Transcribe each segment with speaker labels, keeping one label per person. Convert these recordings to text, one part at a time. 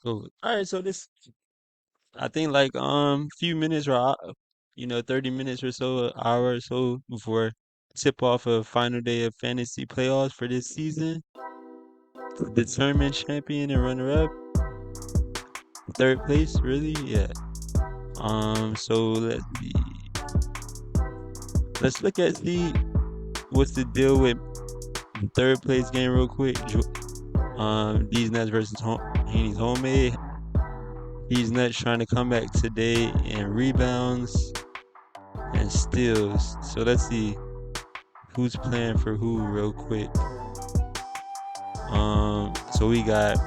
Speaker 1: Cool. All right, so this I think like few minutes or 30 minutes or so, an hour or so before tip off of final day of fantasy playoffs for this season to determine champion and runner up, third place, really? Yeah. So let's look at see what's the deal with the third place game real quick. These Nets versus Haney's homemade. These Nets trying to come back today in rebounds and steals. So let's see who's playing for who real quick. So we got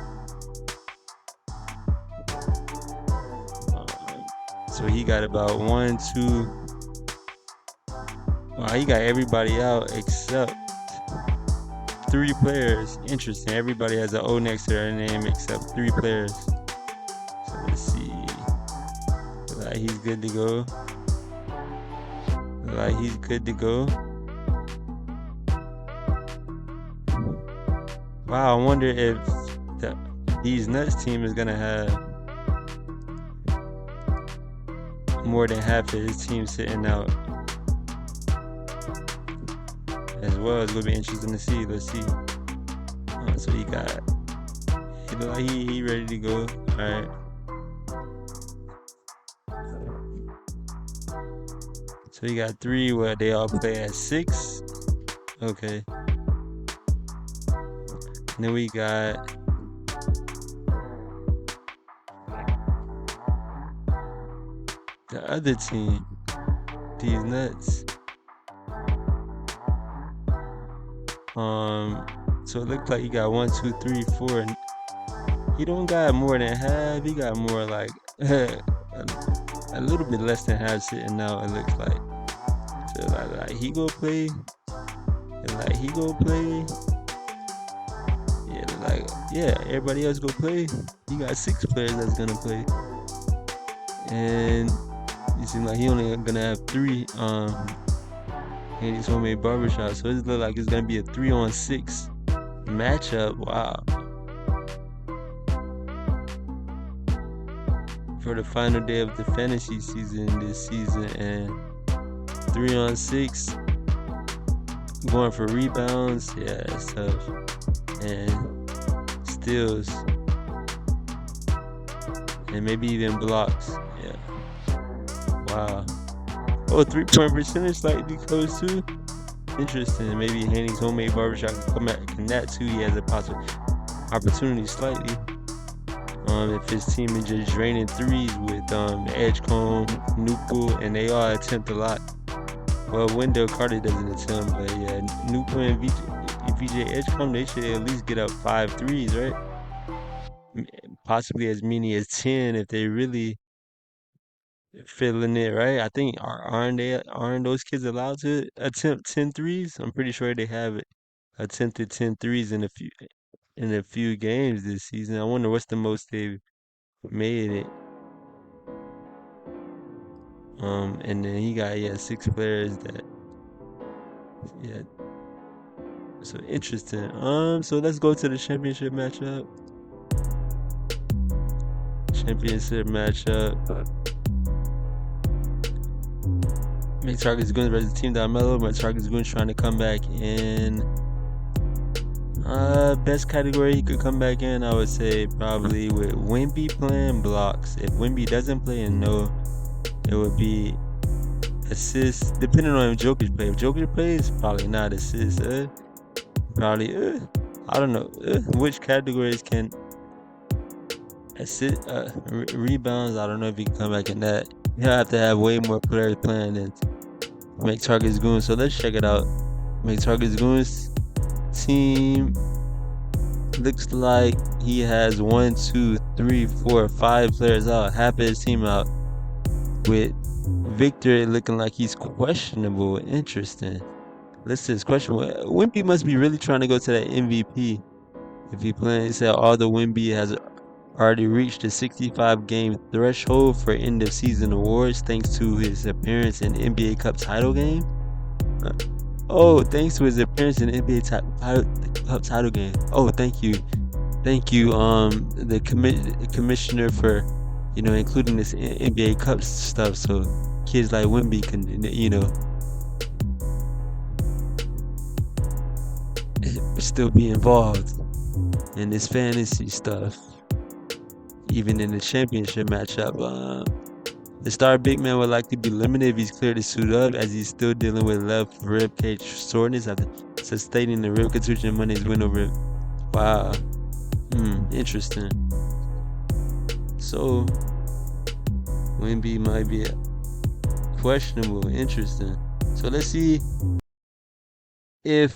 Speaker 1: so he got about 1, 2. Wow, he got everybody out except 3 players. Interesting. Everybody has an O next to their name except 3 players. So let's see. Like he's good to go. Like he's good to go. Wow, I wonder if these Nuts team is gonna have more than half of his team sitting out as well. It's gonna be interesting to see. Let's see. So he look like he ready to go. All right. So he got 3 where they all play at 6. Okay. And then we got the other team, these Nuts. So it looked like he got 1, 2, 3, 4. And he don't got more than half. He got more like a little bit less than half sitting out. It looks like. So like he go play, and like he go play. Yeah, everybody else go play. He got 6 players that's gonna play, and it seems like he only gonna have 3. And his homemade barbershop, so it looks like it's gonna be a 3-on-6 matchup. Wow. For the final day of the fantasy season this season, and 3-on-6 going for rebounds. Yeah, that's tough. And steals. And maybe even blocks. Yeah. Wow. Oh, 3-point percentage slightly close too. Interesting. Maybe Haney's homemade barbershop can come back in that too. He has a possible opportunity slightly. If his team is just draining threes with Edgecombe, Nupu, and they all attempt a lot. Well, Wendell Carter doesn't attempt, but yeah, Nupu and VJ Edgecombe, they should at least get up 5 threes, right? Possibly as many as 10 if they really feeling it, right? I think aren't those kids allowed to attempt 10 threes? I'm pretty sure they have attempted 10 threes in a few games this season. I wonder what's the most they've made it. And then he got 6 players that so interesting. So let's go to the championship matchup. Make targets Goons versus Team Mellow. My targets Goons trying to come back in. Best category he could come back in, I would say probably with Wemby playing blocks. If Wemby doesn't play, and no, it would be assists. Depending on if Jokic plays. If Jokic plays, probably not assists. Probably. I don't know. Which categories can assist? Rebounds. I don't know if he can come back in that. He'll have to have way more players playing than Make Targets Goons. So let's check it out. Make Targets Goons team looks like he has 1, 2, 3, 4, 5 players out. Half of his team out. With Victor looking like he's questionable. Interesting. Let's see his questionable. Wemby must be really trying to go to that MVP. If he playing, he said all the Wemby has already reached the 65 game threshold for end of season awards thanks to his appearance in NBA Cup title game. Thanks to his appearance in NBA Cup title game. Oh, thank you. Thank you, the commissioner for, including this NBA Cup stuff, so kids like Wimby can, still be involved in this fantasy stuff, even in the championship matchup. The star big man would likely be limited if he's cleared to suit up, as he's still dealing with left rib cage soreness after sustaining the rib contusion in Monday's win over. Wow. Interesting. So Wimby might be questionable. Interesting. So let's see if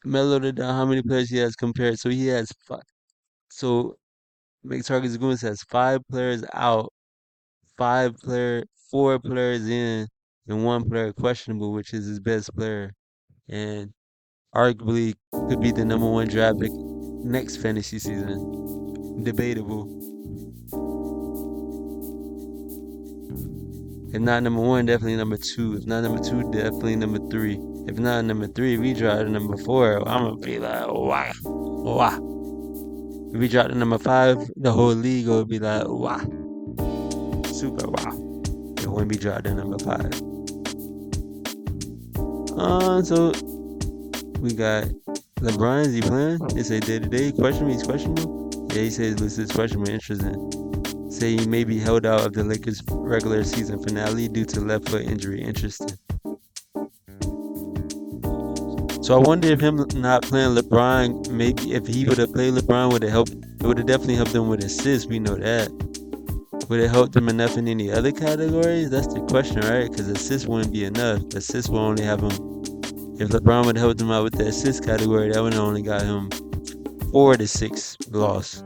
Speaker 1: Melo did how many players he has compared. So he has five. So McTarget's Goons has 5 players out, 4 players in, and 1 player questionable, which is his best player, and arguably could be the #1 draft pick next fantasy season. Debatable. If not #1, definitely #2. If not #2, definitely #3. If not #3, we drop to #4. I'm gonna be like, wow, wow. If we drop to #5, the whole league will be like, wow, super wow. It wouldn't be dropped to #5. So we got LeBron. Is he playing? They say day-to-day. Questionable. He's questionable. Yeah, he says listed as questionable. Interesting. Say he may be held out of the Lakers' regular season finale due to left foot injury. Interesting. So I wonder if him not playing LeBron, maybe if he would have played LeBron, would have helped. It would have definitely helped him with assists. We know that. Would it help him enough in any other categories? That's the question, right? Because assists wouldn't be enough. Assists will only have him. If LeBron would have helped him out with the assist category, that would have only got him 4 to 6 loss.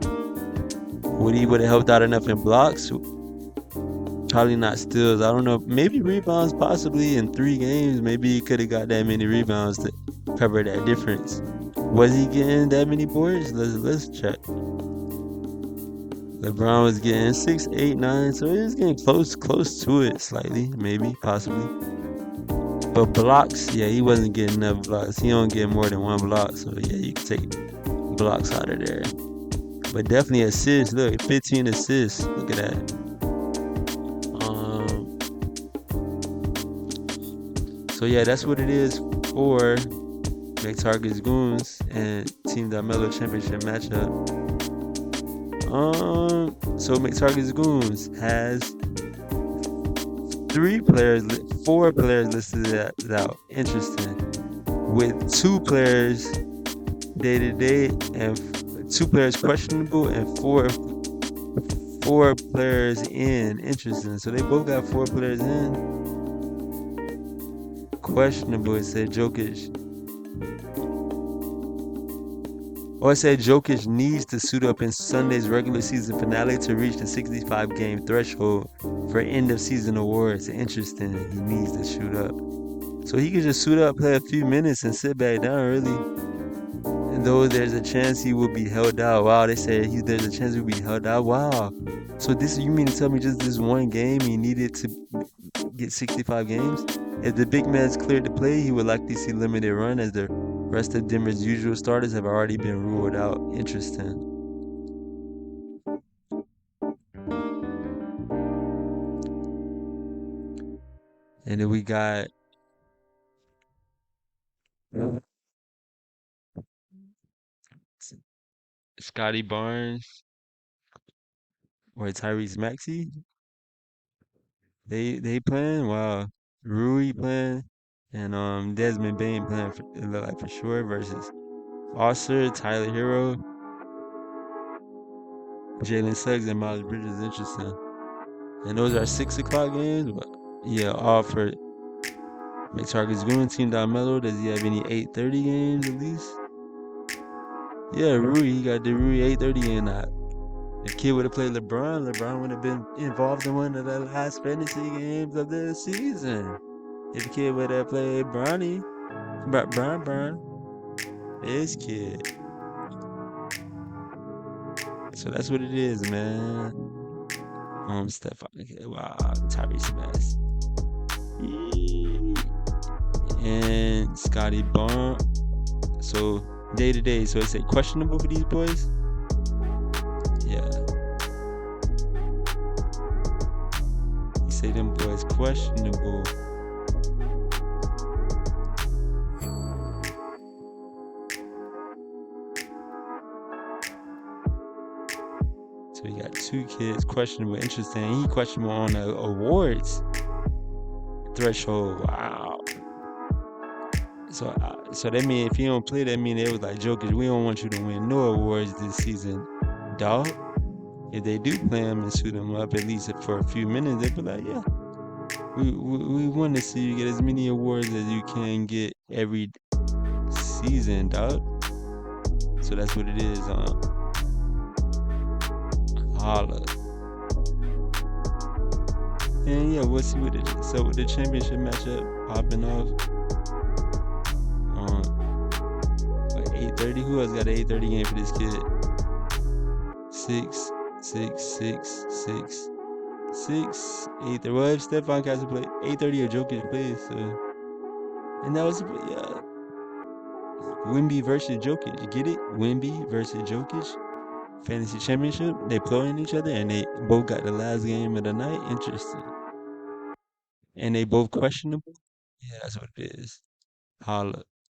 Speaker 1: Would he would have helped out enough in blocks? Probably not steals. I don't know. Maybe rebounds, possibly in 3 games. Maybe he could have got that many rebounds to cover that difference. Was he getting that many boards? Let's check. LeBron was getting 6, 8, 9, so he was getting close to it slightly, maybe, possibly. But blocks, yeah, he wasn't getting enough blocks. He don't get more than 1 block, so yeah, you can take blocks out of there. But definitely assists. Look, 15 assists. Look at that. So yeah, that's what it is for McTarget's Goons and Team Melo Championship matchup. So McTarget's Goons has 4 players listed out. Interesting. With 2 players day-to-day and 2 players questionable and 4 players in. Interesting. So they both got 4 players in. Questionable, it said Jokic. Or it said Jokic needs to suit up in Sunday's regular season finale to reach the 65-game threshold for end-of-season awards. Interesting. He needs to shoot up. So he could just suit up, play a few minutes, and sit back down, really. And though there's a chance he will be held out. Wow, they said there's a chance he will be held out. Wow. So you mean to tell me just this one game he needed to get 65 games? If the big man's cleared to play, he would likely see limited run as the rest of Denver's usual starters have already been ruled out. Interesting. And then we got Scotty Barnes or Tyrese Maxey. They playing. Wow. Rui playing. And Desmond Bain playing for sure versus Oscar, Tyler Hero, Jalen Suggs, and Miles Bridges. Interesting. And those are 6 o'clock games. But yeah, all for McTarget's Goon. Team Melo. Does he have any 8:30 games at least? Yeah, Rui. He got the Rui 8:30 game. If kid would have played LeBron would have been involved in one of the last fantasy games of the season. If the kid would have played Bron, this kid. So that's what it is, man. Stephon, wow, Tyrese Maxey. And Scotty Barnes. So day-to-day, so it's a questionable for these boys. say them boys questionable. So we got 2 kids questionable. Interesting. He questionable on the awards threshold. Wow. So that mean if he don't play, that mean it was like Jokic. We don't want you to win no awards this season, dog. If they do play him and suit him up at least for a few minutes, they be like, yeah, we want to see you get as many awards as you can get every season, dog. So that's what it is. Holla. And yeah, we'll see with the championship matchup popping off. 8:30. Who else got an 8:30 game for this kid? 6, 6, 6, 6, 6, 8. Well, if Stephon Castle play 8:30 or Jokic plays, so and that was Wemby versus Jokic. Get it? Wemby versus Jokic. Fantasy championship. They playing each other, and they both got the last game of the night. Interesting. And they both questionable. Yeah, that's what it is. Holla.